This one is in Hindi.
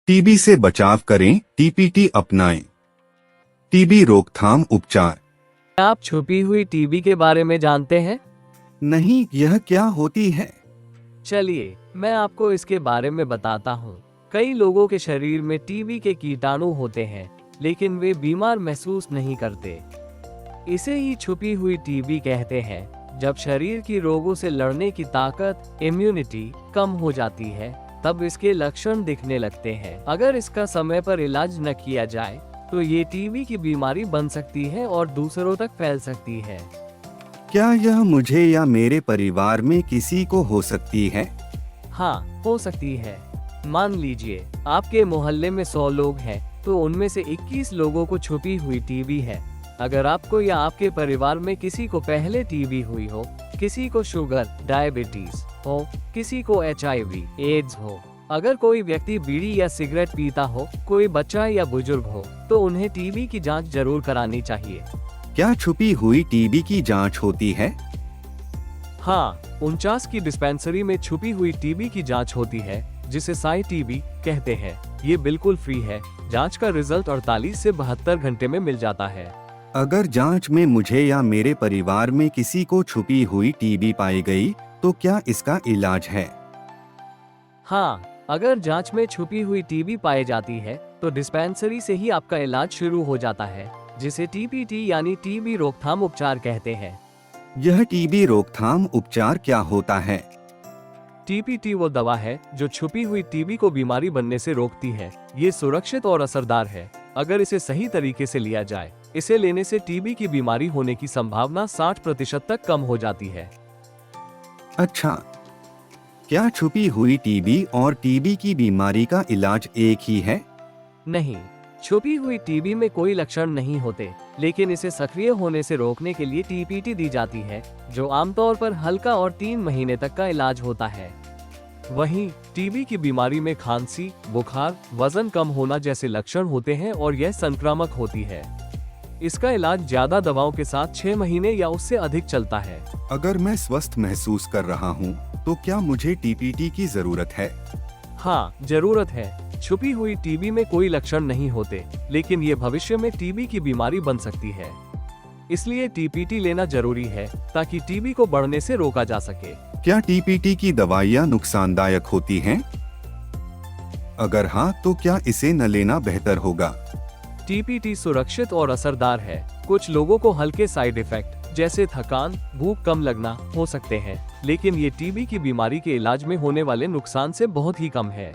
टीबी से बचाव करें, टीपीटी अपनाएं। टीबी रोकथाम उपचार। क्या आप छुपी हुई टीबी के बारे में जानते हैं? नहीं, यह क्या होती है? चलिए मैं आपको इसके बारे में बताता हूँ। कई लोगों के शरीर में टीबी के कीटाणु होते हैं, लेकिन वे बीमार महसूस नहीं करते। इसे ही छुपी हुई टीबी कहते हैं। जब शरीर की रोगों से लड़ने की ताकत, इम्यूनिटी कम हो जाती है, तब इसके लक्षण दिखने लगते हैं। अगर इसका समय पर इलाज न किया जाए तो ये टीबी की बीमारी बन सकती है और दूसरों तक फैल सकती है। क्या यह मुझे या मेरे परिवार में किसी को हो सकती है? हाँ, हो सकती है। मान लीजिए आपके मोहल्ले में 100 लोग हैं, तो उनमें से 21 लोगों को छुपी हुई टीबी है। अगर आपको या आपके परिवार में किसी को पहले टीबी हुई हो, किसी को शुगर, डायबिटीज हो, किसी को HIV, एड्स हो, अगर कोई व्यक्ति बीड़ी या सिगरेट पीता हो, कोई बच्चा या बुजुर्ग हो, तो उन्हें टीबी की जांच जरूर करानी चाहिए। क्या छुपी हुई टीबी की जांच होती है? हाँ, 49 की डिस्पेंसरी में छुपी हुई टीबी की जांच होती है, जिसे साई टीबी कहते हैं। ये बिल्कुल फ्री है। जांच का रिजल्ट 48 से 72 घंटे में मिल जाता है। अगर जांच में मुझे या मेरे परिवार में किसी को छुपी हुई टीबी पाई गई, तो क्या इसका इलाज है? हाँ, अगर जांच में छुपी हुई टीबी पाई जाती है, तो डिस्पेंसरी से ही आपका इलाज शुरू हो जाता है, जिसे टीपीटी यानी टीबी रोकथाम उपचार कहते हैं। यह टीबी रोकथाम उपचार क्या होता है? टीपीटी वो दवा है जो छुपी हुई टीबी को बीमारी बनने से रोकती है। ये सुरक्षित और असरदार है। अगर इसे सही तरीके से लिया जाए, इसे लेने से टीबी की बीमारी होने की संभावना 60% तक कम हो जाती है। अच्छा, क्या छुपी हुई टीबी और टीबी की बीमारी का इलाज एक ही है? नहीं, छुपी हुई टीबी में कोई लक्षण नहीं होते, लेकिन इसे सक्रिय होने से रोकने के लिए टीपीटी दी जाती है, जो आमतौर पर हल्का और 3 महीने तक का इलाज होता है। वहीं टीबी की बीमारी में खांसी, बुखार, वजन कम होना जैसे लक्षण होते हैं और यह संक्रामक होती है। इसका इलाज ज्यादा दवाओं के साथ 6 महीने या उससे अधिक चलता है। अगर मैं स्वस्थ महसूस कर रहा हूँ, तो क्या मुझे टीपीटी की जरूरत है? हाँ, जरूरत है। छुपी हुई टीबी में कोई लक्षण नहीं होते, लेकिन ये भविष्य में टीबी की बीमारी बन सकती है। इसलिए टीपीटी लेना जरूरी है, ताकि टीबी को बढ़ने से रोका जा सके। क्या टीपीटी की दवाइयाँ नुकसानदायक होती हैं? अगर हाँ, तो क्या इसे न लेना बेहतर होगा? टीपीटी सुरक्षित और असरदार है। कुछ लोगों को हल्के साइड इफेक्ट जैसे थकान, भूख कम लगना हो सकते हैं, लेकिन ये टीबी की बीमारी के इलाज में होने वाले नुकसान से बहुत ही कम है।